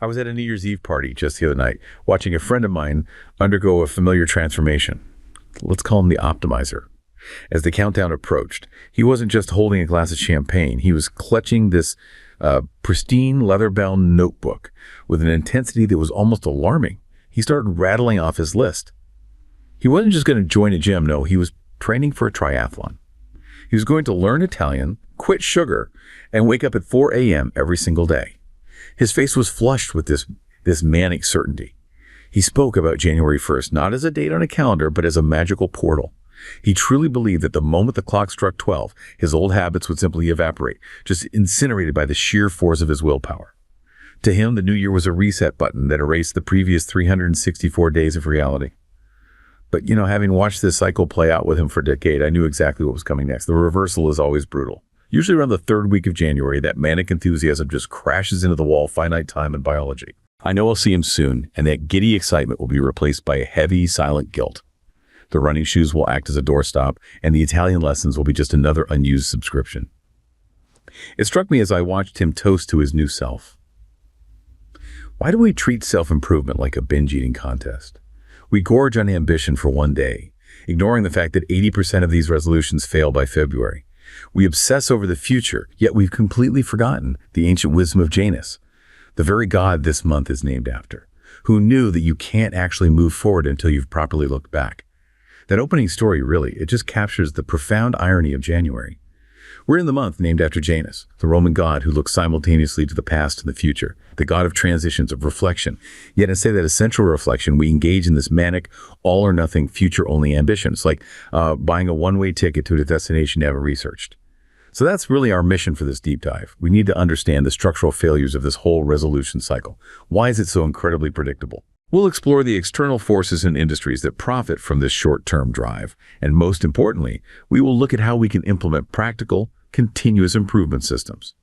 I was at a New Year's Eve party just the other night, watching a friend of mine undergo a familiar transformation. Let's call him the optimizer. As the countdown approached, he wasn't just holding a glass of champagne. He was clutching this pristine leather-bound notebook with an intensity that was almost alarming. He started rattling off his list. He wasn't just going to join a gym. No, he was training for a triathlon. He was going to learn Italian, quit sugar, and wake up at 4 a.m. every single day. His face was flushed with this manic certainty. He spoke about January 1st, not as a date on a calendar, but as a magical portal. He truly believed that the moment the clock struck 12, his old habits would simply evaporate, just incinerated by the sheer force of his willpower. To him, the new year was a reset button that erased the previous 364 days of reality. But, having watched this cycle play out with him for a decade, I knew exactly what was coming next. The reversal is always brutal. Usually around the third week of January, that manic enthusiasm just crashes into the wall, finite time and biology. I know I'll see him soon, and that giddy excitement will be replaced by a heavy, silent guilt. The running shoes will act as a doorstop, and the Italian lessons will be just another unused subscription. It struck me as I watched him toast to his new self. Why do we treat self-improvement like a binge-eating contest? We gorge on ambition for one day, ignoring the fact that 80% of these resolutions fail by February. We obsess over the future, yet we've completely forgotten the ancient wisdom of Janus, the very god this month is named after, who knew that you can't actually move forward until you've properly looked back. That opening story it just captures the profound irony of January. We're in the month named after Janus, the Roman god who looks simultaneously to the past and the future, the god of transitions, of reflection. Yet instead of that essential reflection, we engage in this manic, all-or-nothing, future-only ambition. It's like buying a one-way ticket to a destination you haven't researched. So that's really our mission for this deep dive. We need to understand the structural failures of this whole resolution cycle. Why is it so incredibly predictable? We'll explore the external forces and industries that profit from this short-term drive. And most importantly, we will look at how we can implement practical, continuous improvement systems,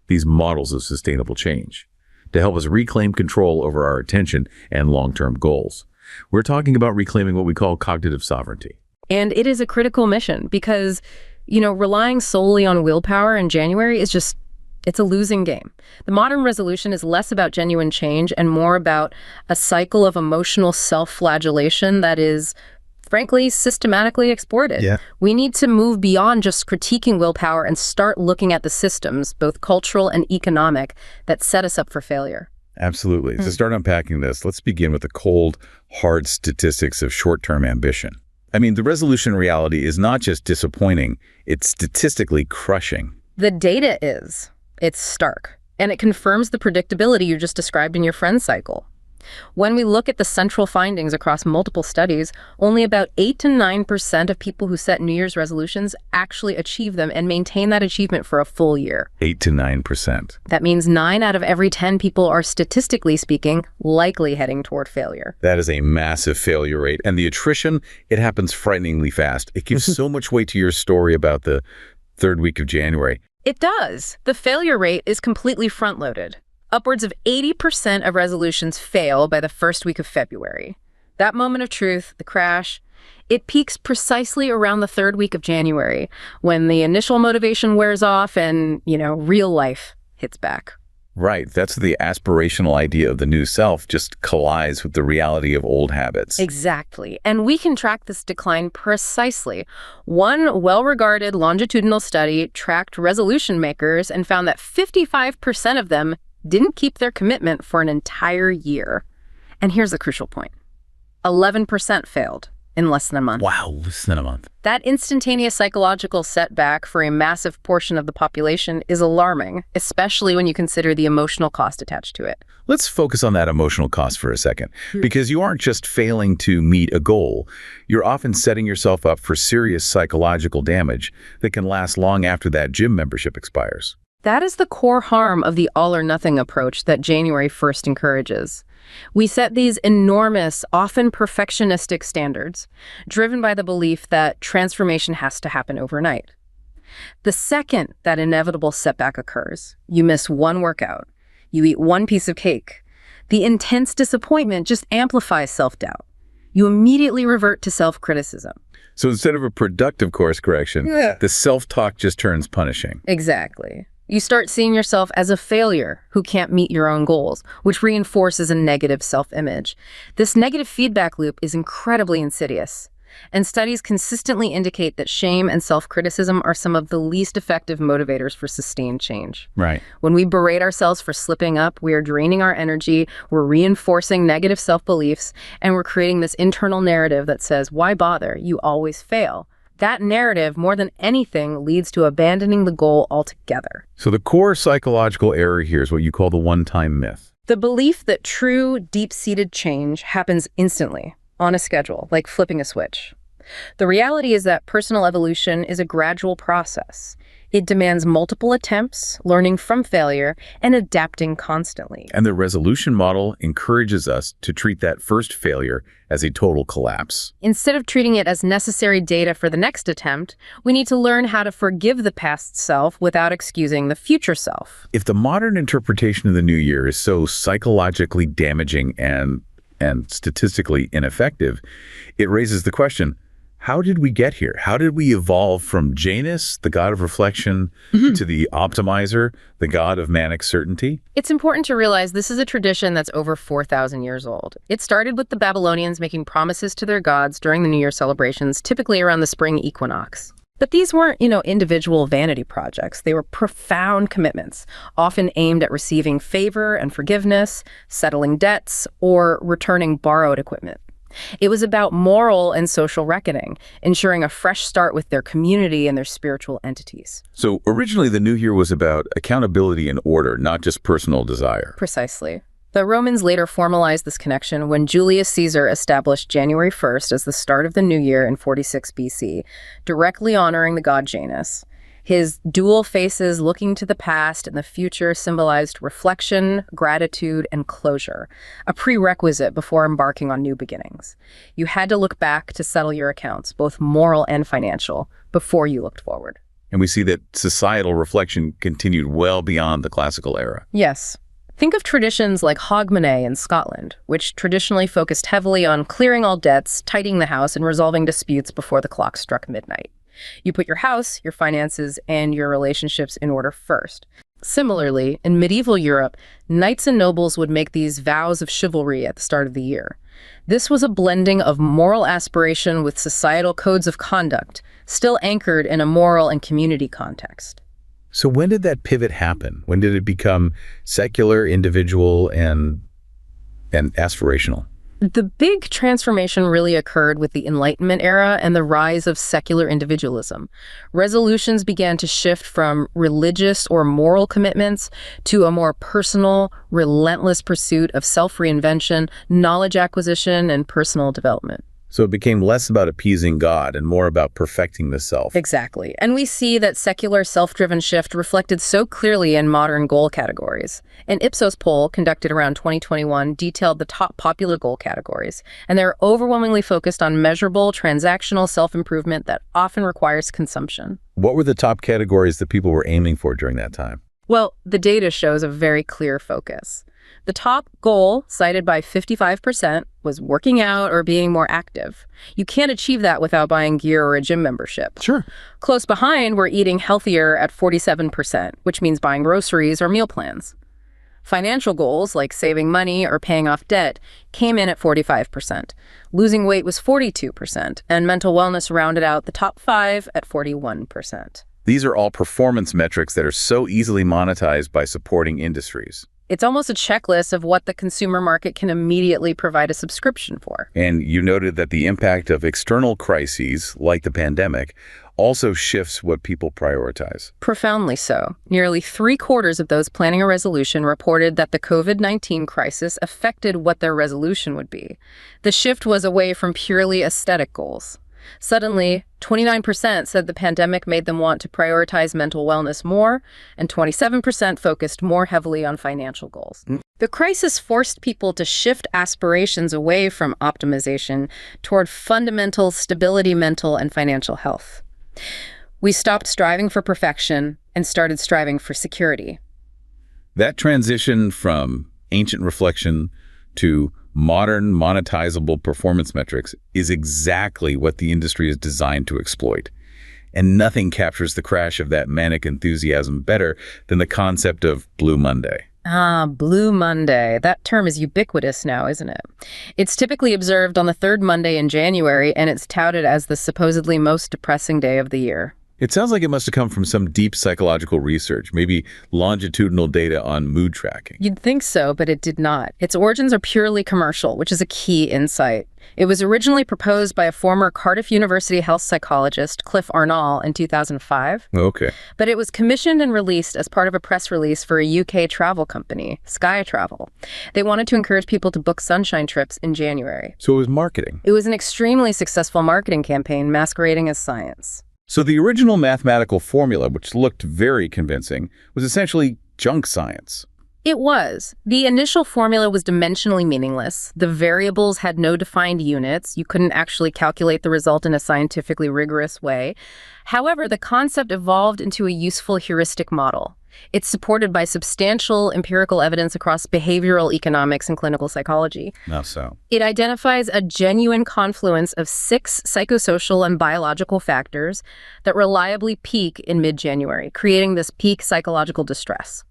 these models of sustainable change, to help us reclaim control over our attention and long-term goals. We're talking about reclaiming what we call cognitive sovereignty. And it is a critical mission because, relying solely on willpower in January it's a losing game. The modern resolution is less about genuine change and more about a cycle of emotional self-flagellation that is, frankly, systematically exploited. Yeah. We need to move beyond just critiquing willpower and start looking at the systems, both cultural and economic, that set us up for failure. Absolutely. To start unpacking this, let's begin with the cold, hard statistics of short-term ambition. I mean, the resolution reality is not just disappointing, it's statistically crushing. The data is. It's stark, and it confirms the predictability you just described in your friend's cycle. When we look at the central findings across multiple studies, only about 8 to 9% of people who set New Year's resolutions actually achieve them and maintain that achievement for a full year. 8 to 9%. That means 9 out of every 10 people are, statistically speaking, likely heading toward failure. That is a massive failure rate. And the attrition, it happens frighteningly fast. It gives so much weight to your story about the third week of January. It does. The failure rate is completely front-loaded. Upwards of 80% of resolutions fail by the first week of February. That moment of truth, the crash, it peaks precisely around the third week of January, when the initial motivation wears off and, real life hits back. Right. That's the aspirational idea of the new self just collides with the reality of old habits. Exactly. And we can track this decline precisely. One well-regarded longitudinal study tracked resolution makers and found that 55% of them didn't keep their commitment for an entire year. And here's the crucial point. 11% failed in less than a month. Wow, less than a month. That instantaneous psychological setback for a massive portion of the population is alarming, especially when you consider the emotional cost attached to it. Let's focus on that emotional cost for a second, because you aren't just failing to meet a goal. You're often setting yourself up for serious psychological damage that can last long after that gym membership expires. That is the core harm of the all-or-nothing approach that January 1st encourages. We set these enormous, often perfectionistic standards, driven by the belief that transformation has to happen overnight. The second that inevitable setback occurs, you miss one workout, you eat one piece of cake, the intense disappointment just amplifies self-doubt. You immediately revert to self-criticism. So instead of a productive course correction, the self-talk just turns punishing. Exactly. You start seeing yourself as a failure who can't meet your own goals, which reinforces a negative self-image. This negative feedback loop is incredibly insidious, and studies consistently indicate that shame and self-criticism are some of the least effective motivators for sustained change. Right. When we berate ourselves for slipping up, we are draining our energy, we're reinforcing negative self-beliefs, and we're creating this internal narrative that says, "Why bother? You always fail." That narrative, more than anything, leads to abandoning the goal altogether. So the core psychological error here is what you call the one-time myth. The belief that true, deep-seated change happens instantly, on a schedule, like flipping a switch. The reality is that personal evolution is a gradual process. It demands multiple attempts, learning from failure, and adapting constantly. And the resolution model encourages us to treat that first failure as a total collapse. Instead of treating it as necessary data for the next attempt, we need to learn how to forgive the past self without excusing the future self. If the modern interpretation of the new year is so psychologically damaging and statistically ineffective, it raises the question, how did we get here? How did we evolve from Janus, the god of reflection, to the optimizer, the god of manic certainty? It's important to realize this is a tradition that's over 4,000 years old. It started with the Babylonians making promises to their gods during the New Year celebrations, typically around the spring equinox. But these weren't, individual vanity projects. They were profound commitments, often aimed at receiving favor and forgiveness, settling debts, or returning borrowed equipment. It was about moral and social reckoning, ensuring a fresh start with their community and their spiritual entities. So originally the new year was about accountability and order, not just personal desire. Precisely. The Romans later formalized this connection when Julius Caesar established January 1st as the start of the new year in 46 BC, directly honoring the god Janus. His dual faces looking to the past and the future symbolized reflection, gratitude, and closure, a prerequisite before embarking on new beginnings. You had to look back to settle your accounts, both moral and financial, before you looked forward. And we see that societal reflection continued well beyond the classical era. Yes. Think of traditions like Hogmanay in Scotland, which traditionally focused heavily on clearing all debts, tidying the house, and resolving disputes before the clock struck midnight. You put your house, your finances, and your relationships in order first. Similarly, in medieval Europe, knights and nobles would make these vows of chivalry at the start of the year. This was a blending of moral aspiration with societal codes of conduct, still anchored in a moral and community context. So when did that pivot happen? When did it become secular, individual, and aspirational? The big transformation really occurred with the Enlightenment era and the rise of secular individualism. Resolutions began to shift from religious or moral commitments to a more personal, relentless pursuit of self-reinvention, knowledge acquisition, and personal development. So it became less about appeasing God and more about perfecting the self. Exactly. And we see that secular self-driven shift reflected so clearly in modern goal categories. An Ipsos poll conducted around 2021 detailed the top popular goal categories, and they're overwhelmingly focused on measurable, transactional self-improvement that often requires consumption. What were the top categories that people were aiming for during that time? Well, the data shows a very clear focus. The top goal, cited by 55%, was working out or being more active. You can't achieve that without buying gear or a gym membership. Sure. Close behind were eating healthier at 47%, which means buying groceries or meal plans. Financial goals, like saving money or paying off debt, came in at 45%. Losing weight was 42%, and mental wellness rounded out the top 5 at 41%. These are all performance metrics that are so easily monetized by supporting industries. It's almost a checklist of what the consumer market can immediately provide a subscription for. And you noted that the impact of external crises, like the pandemic, also shifts what people prioritize. Profoundly so. Nearly 3/4 of those planning a resolution reported that the COVID-19 crisis affected what their resolution would be. The shift was away from purely aesthetic goals. Suddenly, 29% said the pandemic made them want to prioritize mental wellness more, and 27% focused more heavily on financial goals. The crisis forced people to shift aspirations away from optimization toward fundamental stability, mental and financial health. We stopped striving for perfection and started striving for security. That transition from ancient reflection to modern monetizable performance metrics is exactly what the industry is designed to exploit. And nothing captures the crash of that manic enthusiasm better than the concept of Blue Monday. Ah, Blue Monday. That term is ubiquitous now, isn't it? It's typically observed on the third Monday in January, and it's touted as the supposedly most depressing day of the year. It sounds like it must have come from some deep psychological research, maybe longitudinal data on mood tracking. You'd think so, but it did not. Its origins are purely commercial, which is a key insight. It was originally proposed by a former Cardiff University health psychologist, Cliff Arnall, in 2005. Okay. But it was commissioned and released as part of a press release for a UK travel company, Sky Travel. They wanted to encourage people to book sunshine trips in January. So it was marketing. It was an extremely successful marketing campaign masquerading as science. So the original mathematical formula, which looked very convincing, was essentially junk science. It was. The initial formula was dimensionally meaningless. The variables had no defined units. You couldn't actually calculate the result in a scientifically rigorous way. However, the concept evolved into a useful heuristic model. It's supported by substantial empirical evidence across behavioral economics and clinical psychology. Now so. It identifies a genuine confluence of 6 psychosocial and biological factors that reliably peak in mid-January, creating this peak psychological distress.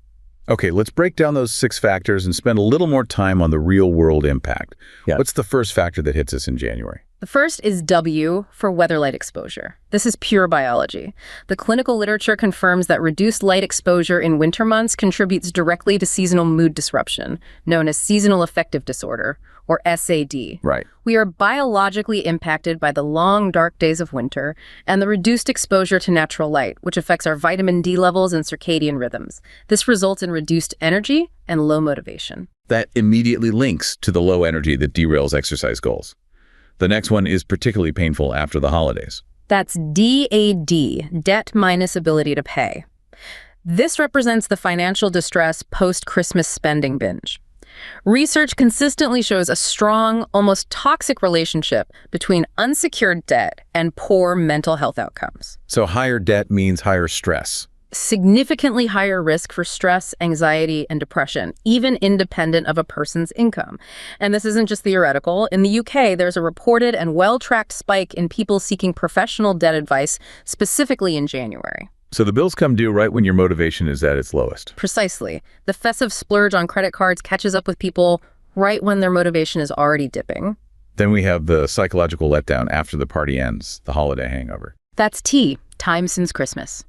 Okay, let's break down those 6 factors and spend a little more time on the real-world impact. Yeah. What's the first factor that hits us in January? The first is W for weather light exposure. This is pure biology. The clinical literature confirms that reduced light exposure in winter months contributes directly to seasonal mood disruption, known as seasonal affective disorder, or SAD. Right. We are biologically impacted by the long, dark days of winter and the reduced exposure to natural light, which affects our vitamin D levels and circadian rhythms. This results in reduced energy and low motivation. That immediately links to the low energy that derails exercise goals. The next one is particularly painful after the holidays. That's DAD, debt minus ability to pay. This represents the financial distress post-Christmas spending binge. Research consistently shows a strong, almost toxic relationship between unsecured debt and poor mental health outcomes. So higher debt means higher stress. Significantly higher risk for stress, anxiety, and depression, even independent of a person's income. And this isn't just theoretical. In the UK, there's a reported and well-tracked spike in people seeking professional debt advice, specifically in January. So the bills come due right when your motivation is at its lowest. Precisely. The festive splurge on credit cards catches up with people right when their motivation is already dipping. Then we have the psychological letdown after the party ends, the holiday hangover. That's T, time since Christmas.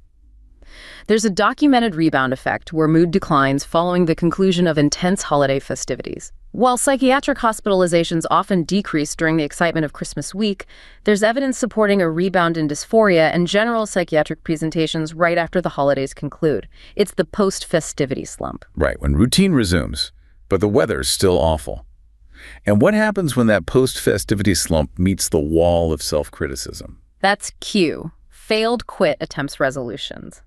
There's a documented rebound effect where mood declines following the conclusion of intense holiday festivities. While psychiatric hospitalizations often decrease during the excitement of Christmas week, there's evidence supporting a rebound in dysphoria and general psychiatric presentations right after the holidays conclude. It's the post-festivity slump. Right, when routine resumes, but the weather's still awful. And what happens when that post-festivity slump meets the wall of self-criticism? That's Q, failed quit attempts resolutions.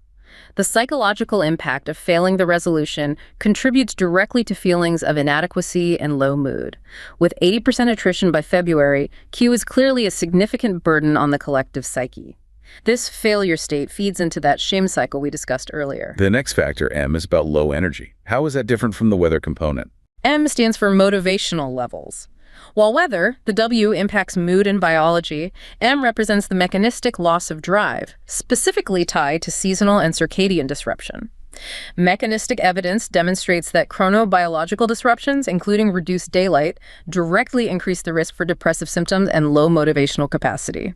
The psychological impact of failing the resolution contributes directly to feelings of inadequacy and low mood. With 80% attrition by February, Q is clearly a significant burden on the collective psyche. This failure state feeds into that shame cycle we discussed earlier. The next factor, M, is about low energy. How is that different from the weather component? M stands for motivational levels. While weather, the W, impacts mood and biology, M represents the mechanistic loss of drive, specifically tied to seasonal and circadian disruption. Mechanistic evidence demonstrates that chronobiological disruptions, including reduced daylight, directly increase the risk for depressive symptoms and low motivational capacity.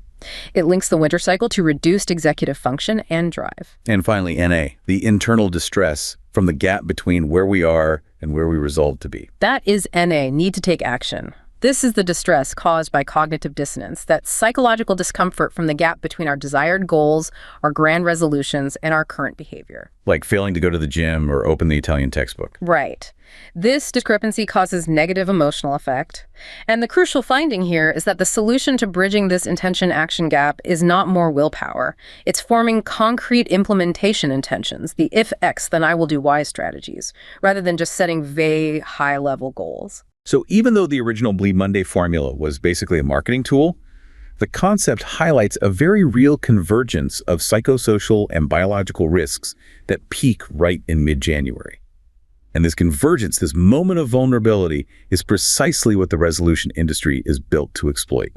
It links the winter cycle to reduced executive function and drive. And finally, NA, the internal distress from the gap between where we are and where we resolve to be. That is NA, need to take action. This is the distress caused by cognitive dissonance, that psychological discomfort from the gap between our desired goals, our grand resolutions, and our current behavior. Like failing to go to the gym or open the Italian textbook. Right. This discrepancy causes negative emotional effect. And the crucial finding here is that the solution to bridging this intention-action gap is not more willpower. It's forming concrete implementation intentions, the if X, then I will do Y strategies, rather than just setting vague, high-level goals. So even though the original Blue Monday formula was basically a marketing tool, the concept highlights a very real convergence of psychosocial and biological risks that peak right in mid-January. And this convergence, this moment of vulnerability, is precisely what the resolution industry is built to exploit.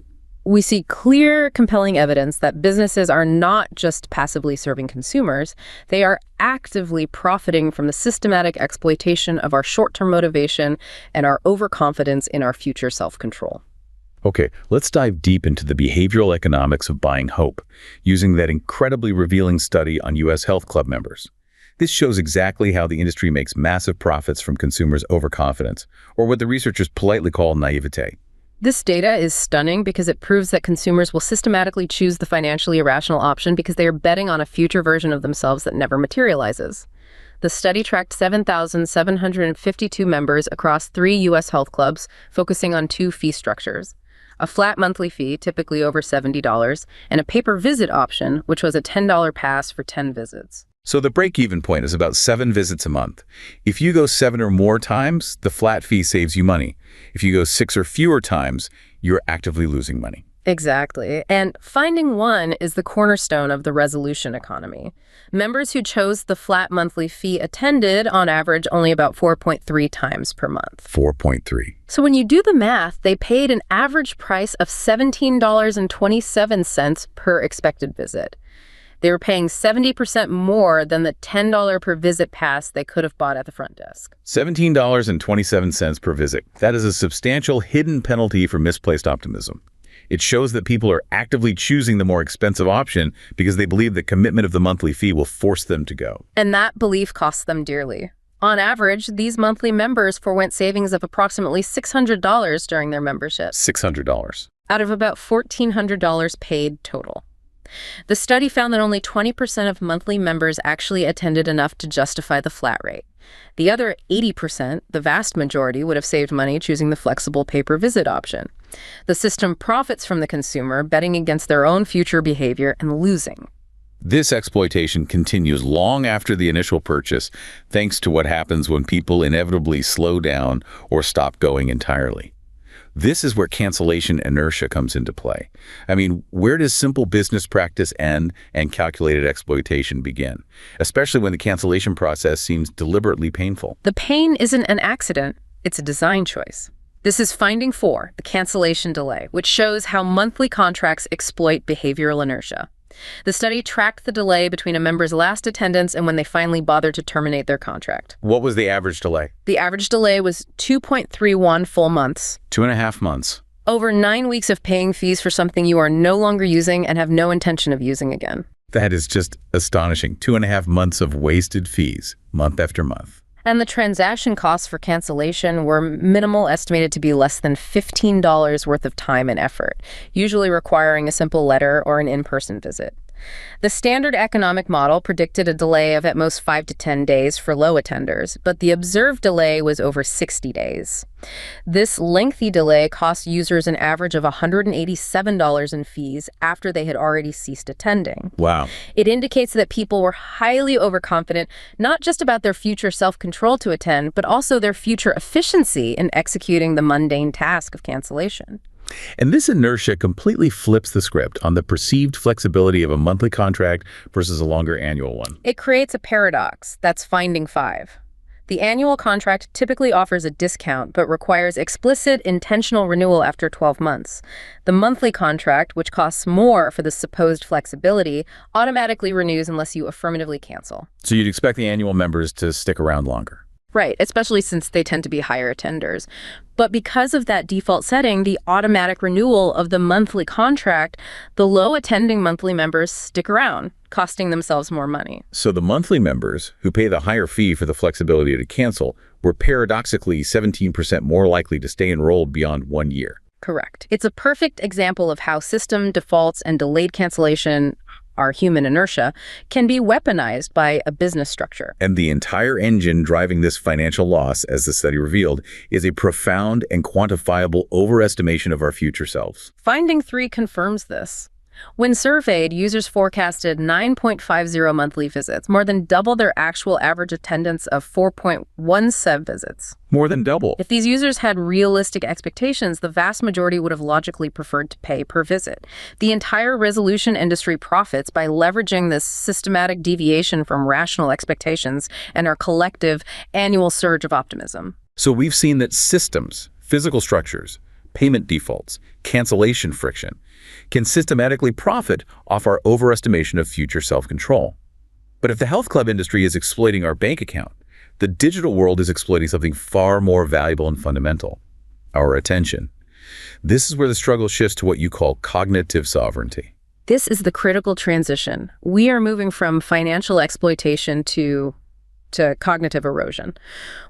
We see clear, compelling evidence that businesses are not just passively serving consumers, they are actively profiting from the systematic exploitation of our short-term motivation and our overconfidence in our future self-control. Okay, let's dive deep into the behavioral economics of buying hope, using that incredibly revealing study on U.S. Health Club members. This shows exactly how the industry makes massive profits from consumers' overconfidence, or what the researchers politely call naivete. This data is stunning because it proves that consumers will systematically choose the financially irrational option because they are betting on a future version of themselves that never materializes. The study tracked 7,752 members across 3 U.S. health clubs, focusing on 2 fee structures: a flat monthly fee, typically over $70, and a pay-per-visit option, which was a $10 pass for 10 visits. So the break-even point is about 7 visits a month. If you go 7 or more times, the flat fee saves you money. If you go 6 or fewer times, you're actively losing money. Exactly. And finding one is the cornerstone of the resolution economy. Members who chose the flat monthly fee attended, on average, only about 4.3 times per month. 4.3. So when you do the math, they paid an average price of $17.27 per expected visit. They were paying 70% more than the $10 per visit pass they could have bought at the front desk. $17.27 per visit. That is a substantial hidden penalty for misplaced optimism. It shows that people are actively choosing the more expensive option because they believe the commitment of the monthly fee will force them to go. And that belief costs them dearly. On average, these monthly members forwent savings of approximately $600 during their membership. $600. Out of about $1,400 paid total. The study found that only 20% of monthly members actually attended enough to justify the flat rate. The other 80%, the vast majority, would have saved money choosing the flexible pay-per-visit option. The system profits from the consumer betting against their own future behavior and losing. This exploitation continues long after the initial purchase, thanks to what happens when people inevitably slow down or stop going entirely. This is where cancellation inertia comes into play. I mean, where does simple business practice end and calculated exploitation begin? Especially when the cancellation process seems deliberately painful. The pain isn't an accident, it's a design choice. This is finding 4, the cancellation delay, which shows how monthly contracts exploit behavioral inertia. The study tracked the delay between a member's last attendance and when they finally bothered to terminate their contract. What was the average delay? The average delay was 2.31 full months. 2.5 months. Over 9 weeks of paying fees for something you are no longer using and have no intention of using again. That is just astonishing. 2.5 months of wasted fees, month after month. And the transaction costs for cancellation were minimal, estimated to be less than $15 worth of time and effort, usually requiring a simple letter or an in-person visit. The standard economic model predicted a delay of at most 5 to 10 days for low attenders, but the observed delay was over 60 days. This lengthy delay cost users an average of $187 in fees after they had already ceased attending. Wow. It indicates that people were highly overconfident, not just about their future self-control to attend, but also their future efficiency in executing the mundane task of cancellation. And this inertia completely flips the script on the perceived flexibility of a monthly contract versus a longer annual one. It creates a paradox that's finding 5. The annual contract typically offers a discount but requires explicit, intentional renewal after 12 months. The monthly contract, which costs more for the supposed flexibility, automatically renews unless you affirmatively cancel. So you'd expect the annual members to stick around longer. Right, especially since they tend to be higher attenders. But because of that default setting, the automatic renewal of the monthly contract, the low attending monthly members stick around, costing themselves more money. So the monthly members, who pay the higher fee for the flexibility to cancel, were paradoxically 17% more likely to stay enrolled beyond 1 year. Correct. It's a perfect example of how system defaults and delayed cancellation, our human inertia, can be weaponized by a business structure. And the entire engine driving this financial loss, as the study revealed, is a profound and quantifiable overestimation of our future selves. Finding 3 confirms this. When surveyed, users forecasted 9.50 monthly visits, more than double their actual average attendance of 4.17 visits. More than double. If these users had realistic expectations, the vast majority would have logically preferred to pay per visit. The entire resolution industry profits by leveraging this systematic deviation from rational expectations and our collective annual surge of optimism. So we've seen that systems, physical structures, payment defaults, cancellation friction, can systematically profit off our overestimation of future self-control. But if the health club industry is exploiting our bank account, the digital world is exploiting something far more valuable and fundamental: our attention. This is where the struggle shifts to what you call cognitive sovereignty. This is the critical transition. We are moving from financial exploitation to cognitive erosion.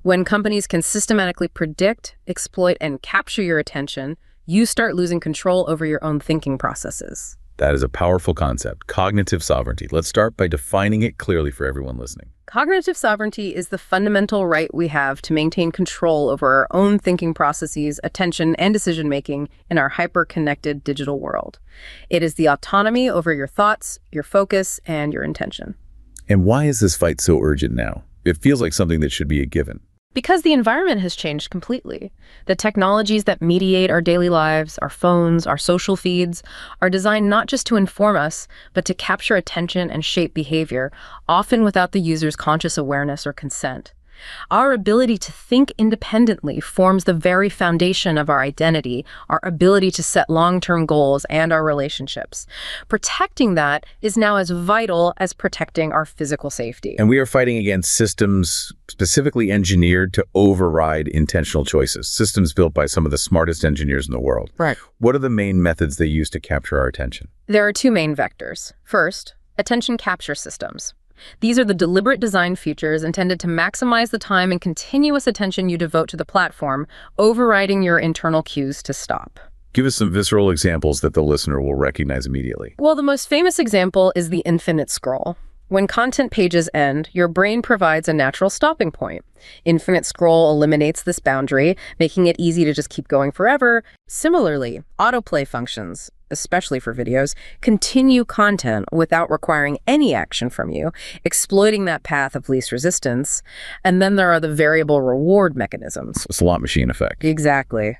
When companies can systematically predict, exploit, and capture your attention, you start losing control over your own thinking processes. That is a powerful concept, cognitive sovereignty. Let's start by defining it clearly for everyone listening. Cognitive sovereignty is the fundamental right we have to maintain control over our own thinking processes, attention, and decision-making in our hyper-connected digital world. It is the autonomy over your thoughts, your focus, and your intention. And why is this fight so urgent now? It feels like something that should be a given. Because the environment has changed completely. The technologies that mediate our daily lives, our phones, our social feeds, are designed not just to inform us, but to capture attention and shape behavior, often without the user's conscious awareness or consent. Our ability to think independently forms the very foundation of our identity, our ability to set long-term goals, and our relationships. Protecting that is now as vital as protecting our physical safety. And we are fighting against systems specifically engineered to override intentional choices, systems built by some of the smartest engineers in the world. Right. What are the main methods they use to capture our attention? There are two main vectors. First, attention capture systems. These are the deliberate design features intended to maximize the time and continuous attention you devote to the platform, overriding your internal cues to stop. Give us some visceral examples that the listener will recognize immediately. Well, the most famous example is the infinite scroll. When content pages end, your brain provides a natural stopping point. Infinite scroll eliminates this boundary, making it easy to just keep going forever. Similarly, autoplay functions, especially for videos, continue content without requiring any action from you, exploiting that path of least resistance. And then there are the variable reward mechanisms. Slot machine effect. Exactly.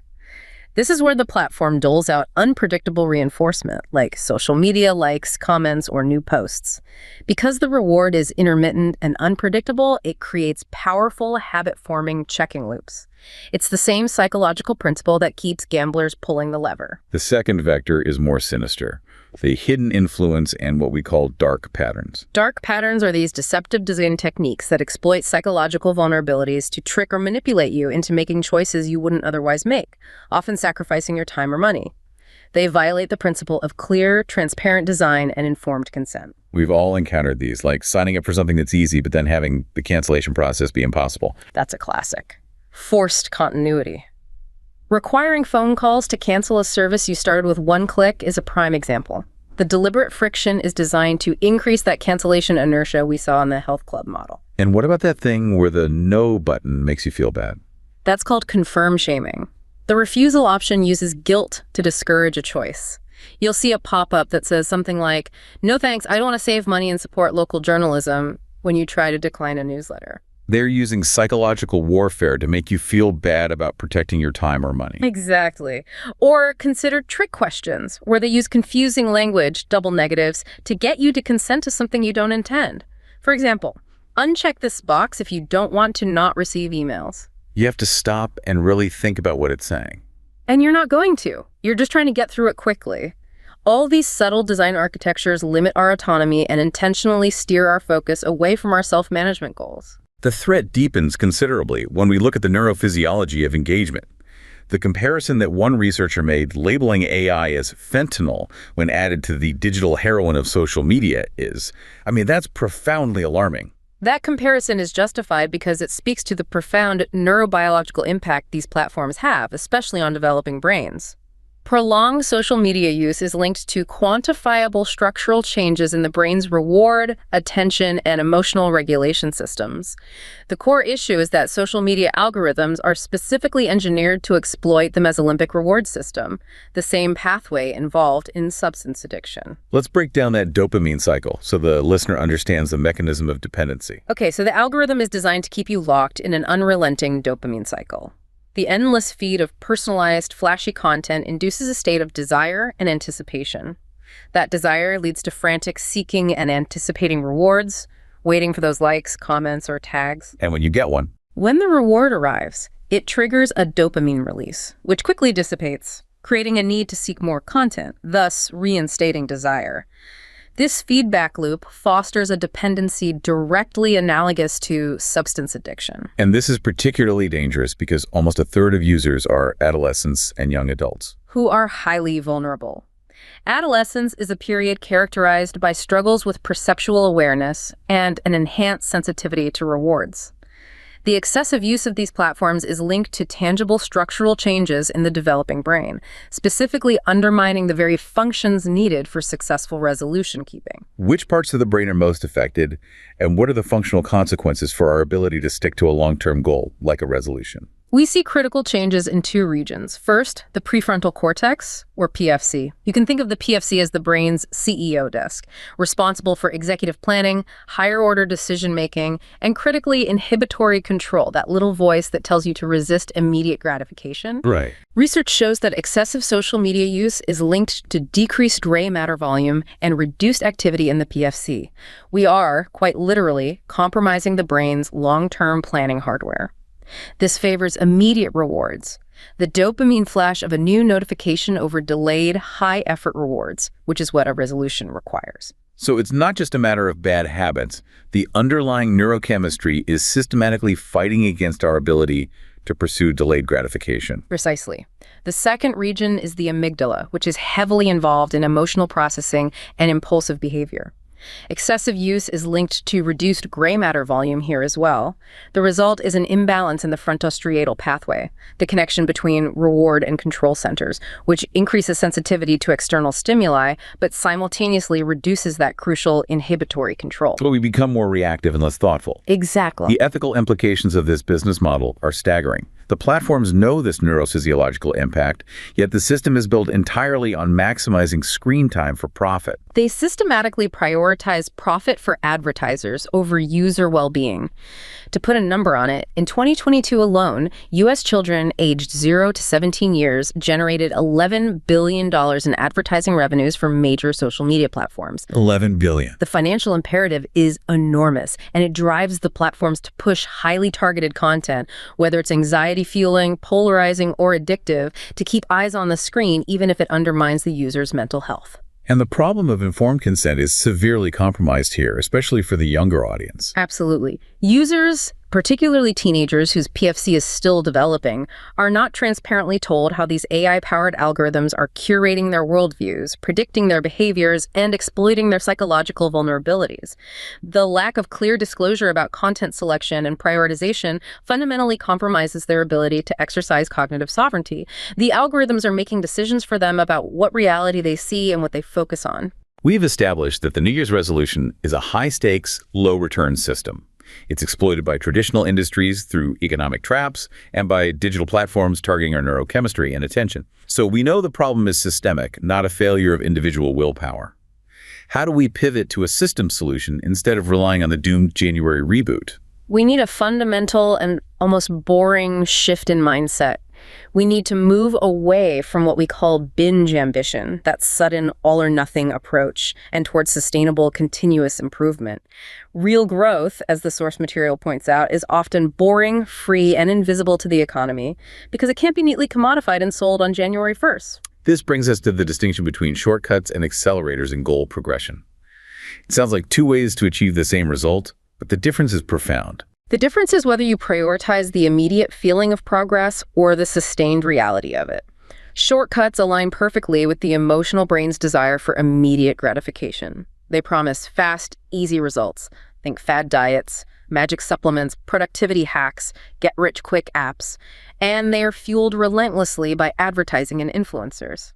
This is where the platform doles out unpredictable reinforcement, like social media likes, comments, or new posts. Because the reward is intermittent and unpredictable, it creates powerful habit-forming checking loops. It's the same psychological principle that keeps gamblers pulling the lever. The second vector is more sinister: the hidden influence and what we call dark patterns. Dark patterns are these deceptive design techniques that exploit psychological vulnerabilities to trick or manipulate you into making choices you wouldn't otherwise make, often sacrificing your time or money. They violate the principle of clear, transparent design and informed consent. We've all encountered these, like signing up for something that's easy, but then having the cancellation process be impossible. That's a classic. Forced continuity. Requiring phone calls to cancel a service you started with one click is a prime example. The deliberate friction is designed to increase that cancellation inertia we saw in the health club model. And what about that thing where the no button makes you feel bad? That's called confirm shaming. The refusal option uses guilt to discourage a choice. You'll see a pop-up that says something like, "No thanks, I don't want to save money and support local journalism," when you try to decline a newsletter. They're using psychological warfare to make you feel bad about protecting your time or money. Exactly. Or consider trick questions, where they use confusing language, double negatives, to get you to consent to something you don't intend. For example, uncheck this box if you don't want to not receive emails. You have to stop and really think about what it's saying. And you're not going to. You're just trying to get through it quickly. All these subtle design architectures limit our autonomy and intentionally steer our focus away from our self-management goals. The threat deepens considerably when we look at the neurophysiology of engagement. The comparison that one researcher made labeling AI as fentanyl when added to the digital heroin of social media that's profoundly alarming. That comparison is justified because it speaks to the profound neurobiological impact these platforms have, especially on developing brains. Prolonged social media use is linked to quantifiable structural changes in the brain's reward, attention, and emotional regulation systems. The core issue is that social media algorithms are specifically engineered to exploit the mesolimbic reward system, the same pathway involved in substance addiction. Let's break down that dopamine cycle so the listener understands the mechanism of dependency. Okay, so the algorithm is designed to keep you locked in an unrelenting dopamine cycle. The endless feed of personalized, flashy content induces a state of desire and anticipation. That desire leads to frantic seeking and anticipating rewards, waiting for those likes, comments, or tags. And when you get one, When the reward arrives, It triggers a dopamine release, which quickly dissipates, creating a need to seek more content, thus reinstating desire. This feedback loop fosters a dependency directly analogous to substance addiction. And this is particularly dangerous because almost a third of users are adolescents and young adults, who are highly vulnerable. Adolescence is a period characterized by struggles with perceptual awareness and an enhanced sensitivity to rewards. The excessive use of these platforms is linked to tangible structural changes in the developing brain, specifically undermining the very functions needed for successful resolution keeping. Which parts of the brain are most affected, and what are the functional consequences for our ability to stick to a long-term goal, like a resolution? We see critical changes in two regions. First, the prefrontal cortex, or PFC. You can think of the PFC as the brain's CEO desk, responsible for executive planning, higher-order decision-making, and critically inhibitory control, that little voice that tells you to resist immediate gratification. Right. Research shows that excessive social media use is linked to decreased gray matter volume and reduced activity in the PFC. We are, quite literally, compromising the brain's long-term planning hardware. This favors immediate rewards, the dopamine flash of a new notification over delayed, high-effort rewards, which is what a resolution requires. So it's not just a matter of bad habits. The underlying neurochemistry is systematically fighting against our ability to pursue delayed gratification. Precisely. The second region is the amygdala, which is heavily involved in emotional processing and impulsive behavior. Excessive use is linked to reduced gray matter volume here as well. The result is an imbalance in the frontostriatal pathway, the connection between reward and control centers, which increases sensitivity to external stimuli, but simultaneously reduces that crucial inhibitory control. So we become more reactive and less thoughtful. Exactly. The ethical implications of this business model are staggering. The platforms know this neurophysiological impact, yet the system is built entirely on maximizing screen time for profit. They systematically prioritize profit for advertisers over user well-being. To put a number on it, in 2022 alone, U.S. children aged 0 to 17 years generated $11 billion in advertising revenues from major social media platforms. $11 billion. The financial imperative is enormous, and it drives the platforms to push highly targeted content, whether it's anxiety-fueling, polarizing, or addictive, to keep eyes on the screen even if it undermines the user's mental health. And the problem of informed consent is severely compromised here, especially for the younger audience. Absolutely. Users, particularly teenagers whose PFC is still developing, are not transparently told how these AI-powered algorithms are curating their worldviews, predicting their behaviors, and exploiting their psychological vulnerabilities. The lack of clear disclosure about content selection and prioritization fundamentally compromises their ability to exercise cognitive sovereignty. The algorithms are making decisions for them about what reality they see and what they focus on. We've established that the New Year's resolution is a high-stakes, low-return system. It's exploited by traditional industries through economic traps and by digital platforms targeting our neurochemistry and attention. So we know the problem is systemic, not a failure of individual willpower. How do we pivot to a system solution instead of relying on the doomed January reboot? We need a fundamental and almost boring shift in mindset. We need to move away from what we call binge ambition, that sudden all-or-nothing approach, and towards sustainable, continuous improvement. Real growth, as the source material points out, is often boring, free, and invisible to the economy because it can't be neatly commodified and sold on January 1st. This brings us to the distinction between shortcuts and accelerators in goal progression. It sounds like two ways to achieve the same result, but the difference is profound. The difference is whether you prioritize the immediate feeling of progress or the sustained reality of it. Shortcuts align perfectly with the emotional brain's desire for immediate gratification. They promise fast, easy results. Think fad diets, magic supplements, productivity hacks, get-rich-quick apps. And they are fueled relentlessly by advertising and influencers.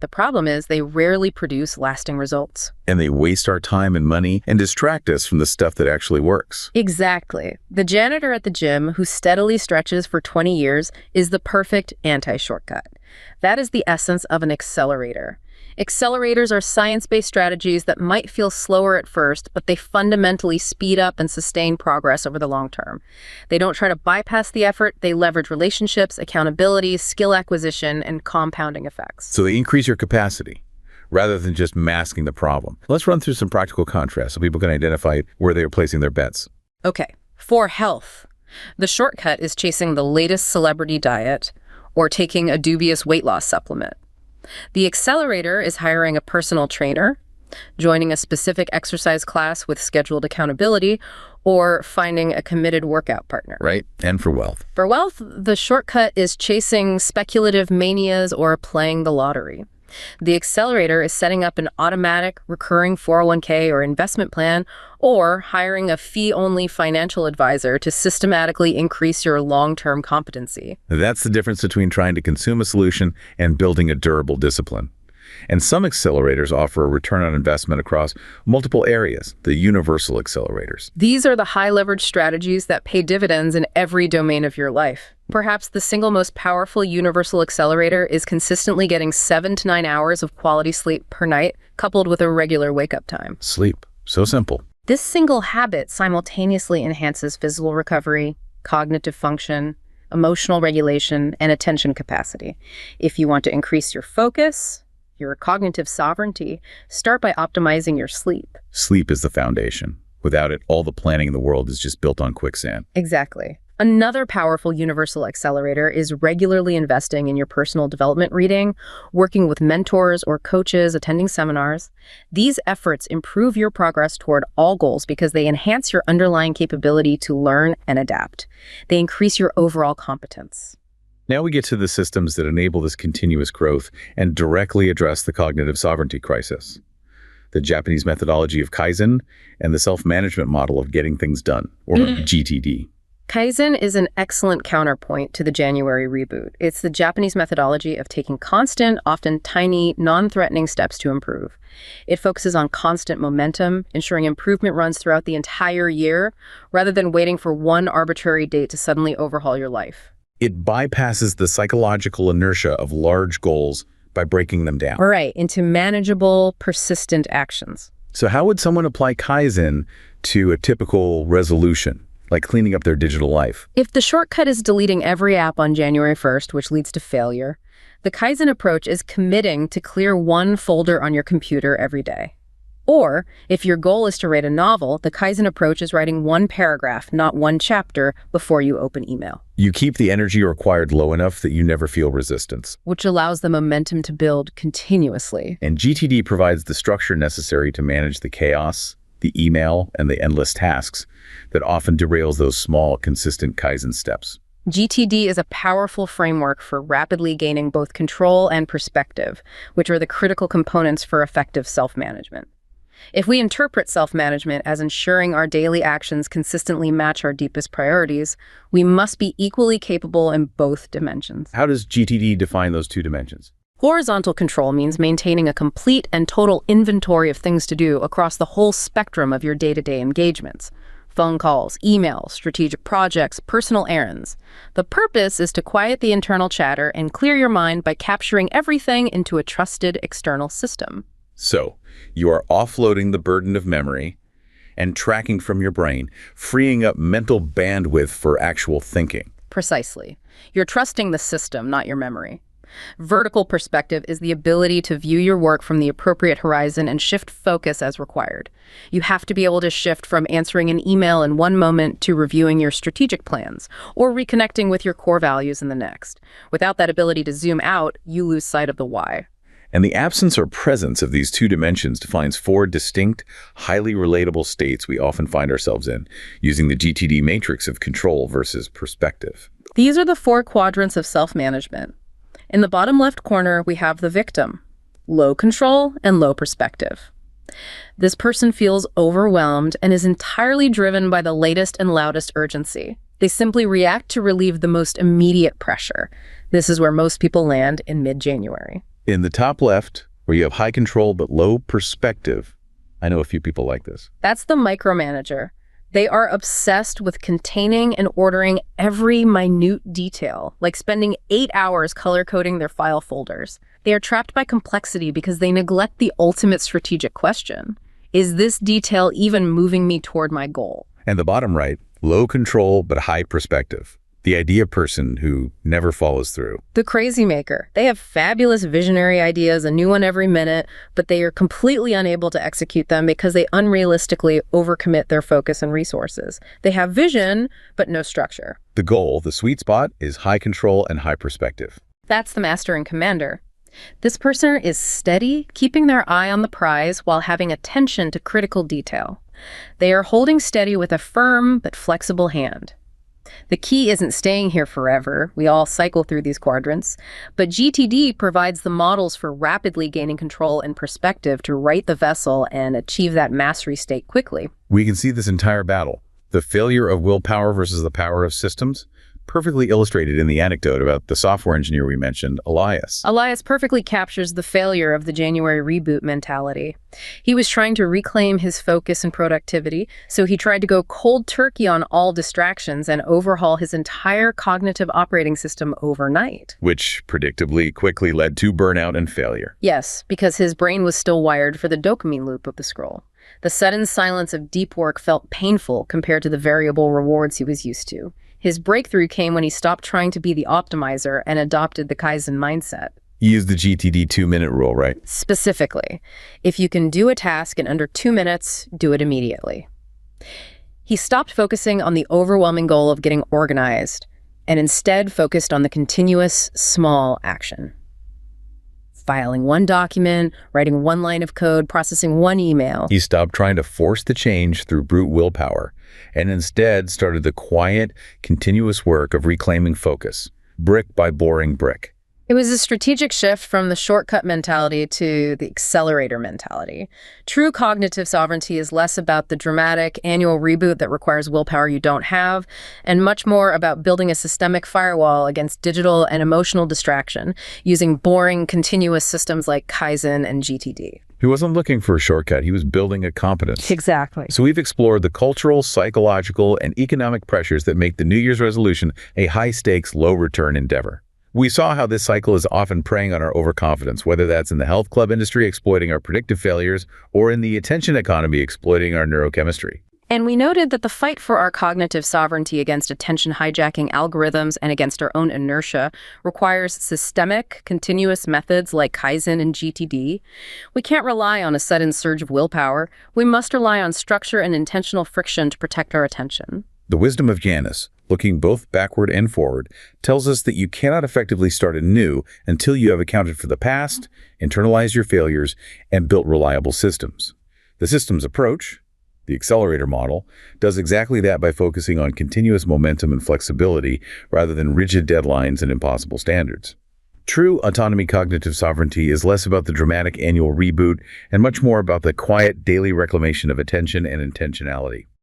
The problem is they rarely produce lasting results. And they waste our time and money and distract us from the stuff that actually works. Exactly. The janitor at the gym who steadily stretches for 20 years is the perfect anti-shortcut. That is the essence of an accelerator. Accelerators are science-based strategies that might feel slower at first, but they fundamentally speed up and sustain progress over the long term. They don't try to bypass the effort, they leverage relationships, accountability, skill acquisition, and compounding effects. So they increase your capacity, rather than just masking the problem. Let's run through some practical contrasts so people can identify where they are placing their bets. Okay, for health, The shortcut is chasing the latest celebrity diet or taking a dubious weight loss supplement. The accelerator is hiring a personal trainer, joining a specific exercise class with scheduled accountability, or finding a committed workout partner. Right. And for wealth. For wealth, the shortcut is chasing speculative manias or playing the lottery. The accelerator is setting up an automatic, recurring 401k or investment plan, or hiring a fee-only financial advisor to systematically increase your long-term competency. That's the difference between trying to consume a solution and building a durable discipline. And some accelerators offer a return on investment across multiple areas, the universal accelerators. These are the high-leverage strategies that pay dividends in every domain of your life. Perhaps the single most powerful universal accelerator is consistently getting 7 to 9 hours of quality sleep per night, coupled with a regular wake-up time. Sleep. So simple. This single habit simultaneously enhances physical recovery, cognitive function, emotional regulation, and attention capacity. If you want to increase your focus, your cognitive sovereignty, start by optimizing your sleep. Sleep is the foundation. Without it, all the planning in the world is just built on quicksand. Exactly. Another powerful universal accelerator is regularly investing in your personal development reading, working with mentors or coaches, attending seminars. These efforts improve your progress toward all goals because they enhance your underlying capability to learn and adapt. They increase your overall competence. Now we get to the systems that enable this continuous growth and directly address the cognitive sovereignty crisis. The Japanese methodology of Kaizen and the self-management model of getting things done, or GTD. Kaizen is an excellent counterpoint to the January reboot. It's the Japanese methodology of taking constant, often tiny, non-threatening steps to improve. It focuses on constant momentum, ensuring improvement runs throughout the entire year, rather than waiting for one arbitrary date to suddenly overhaul your life. It bypasses the psychological inertia of large goals by breaking them down. Right, into manageable, persistent actions. So how would someone apply Kaizen to a typical resolution, like cleaning up their digital life? If the shortcut is deleting every app on January 1st, which leads to failure, the Kaizen approach is committing to clear one folder on your computer every day. Or, if your goal is to write a novel, the Kaizen approach is writing one paragraph, not one chapter, before you open email. You keep the energy required low enough that you never feel resistance. Which allows the momentum to build continuously. And GTD provides the structure necessary to manage the chaos, the email, and the endless tasks that often derails those small, consistent Kaizen steps. GTD is a powerful framework for rapidly gaining both control and perspective, which are the critical components for effective self-management. If we interpret self-management as ensuring our daily actions consistently match our deepest priorities, we must be equally capable in both dimensions. How does GTD define those two dimensions? Horizontal control means maintaining a complete and total inventory of things to do across the whole spectrum of your day-to-day engagements. Phone calls, emails, strategic projects, personal errands. The purpose is to quiet the internal chatter and clear your mind by capturing everything into a trusted external system. So, you are offloading the burden of memory and tracking from your brain, freeing up mental bandwidth for actual thinking. Precisely. You're trusting the system, not your memory. Vertical perspective is the ability to view your work from the appropriate horizon and shift focus as required. You have to be able to shift from answering an email in one moment to reviewing your strategic plans, or reconnecting with your core values in the next. Without that ability to zoom out, you lose sight of the why. And the absence or presence of these two dimensions defines 4 distinct, highly relatable states we often find ourselves in, using the GTD matrix of control versus perspective. These are the 4 quadrants of self-management. In the bottom left corner, we have the victim, low control and low perspective. This person feels overwhelmed and is entirely driven by the latest and loudest urgency. They simply react to relieve the most immediate pressure. This is where most people land in mid-January. In the top left, where you have high control but low perspective, I know a few people like this. That's the micromanager. They are obsessed with containing and ordering every minute detail, like spending 8 hours color-coding their file folders. They are trapped by complexity because they neglect the ultimate strategic question. Is this detail even moving me toward my goal? And the bottom right, low control but high perspective. The idea person who never follows through. The crazy maker. They have fabulous visionary ideas, a new one every minute, but they are completely unable to execute them because they unrealistically overcommit their focus and resources. They have vision, but no structure. The goal, the sweet spot, is high control and high perspective. That's the master and commander. This person is steady, keeping their eye on the prize while having attention to critical detail. They are holding steady with a firm but flexible hand. The key isn't staying here forever. We all cycle through these quadrants. But GTD provides the models for rapidly gaining control and perspective to right the vessel and achieve that mastery state quickly. We can see this entire battle, the failure of willpower versus the power of systems, perfectly illustrated in the anecdote about the software engineer we mentioned, Elias. Elias perfectly captures the failure of the January reboot mentality. He was trying to reclaim his focus and productivity, so he tried to go cold turkey on all distractions and overhaul his entire cognitive operating system overnight. Which predictably quickly led to burnout and failure. Yes, because his brain was still wired for the dopamine loop of the scroll. The sudden silence of deep work felt painful compared to the variable rewards he was used to. His breakthrough came when he stopped trying to be the optimizer and adopted the Kaizen mindset. He used the GTD 2-minute rule, right? Specifically, if you can do a task in under 2 minutes, do it immediately. He stopped focusing on the overwhelming goal of getting organized and instead focused on the continuous, small action. Filing one document, writing one line of code, processing one email. He stopped trying to force the change through brute willpower and instead started the quiet, continuous work of reclaiming focus, brick by boring brick. It was a strategic shift from the shortcut mentality to the accelerator mentality. True cognitive sovereignty is less about the dramatic annual reboot that requires willpower you don't have, and much more about building a systemic firewall against digital and emotional distraction, using boring, continuous systems like Kaizen and GTD. He wasn't looking for a shortcut, he was building a competence. Exactly. So we've explored the cultural, psychological, and economic pressures that make the New Year's resolution a high-stakes, low-return endeavor. We saw how this cycle is often preying on our overconfidence, whether that's in the health club industry exploiting our predictive failures or in the attention economy exploiting our neurochemistry. And we noted that the fight for our cognitive sovereignty against attention hijacking algorithms and against our own inertia requires systemic, continuous methods like Kaizen and GTD. We can't rely on a sudden surge of willpower. We must rely on structure and intentional friction to protect our attention. The wisdom of Janus, looking both backward and forward, tells us that you cannot effectively start anew until you have accounted for the past, internalized your failures, and built reliable systems. The systems approach, the accelerator model, does exactly that by focusing on continuous momentum and flexibility rather than rigid deadlines and impossible standards. True autonomy cognitive sovereignty is less about the dramatic annual reboot and much more about the quiet daily reclamation of attention and intentionality.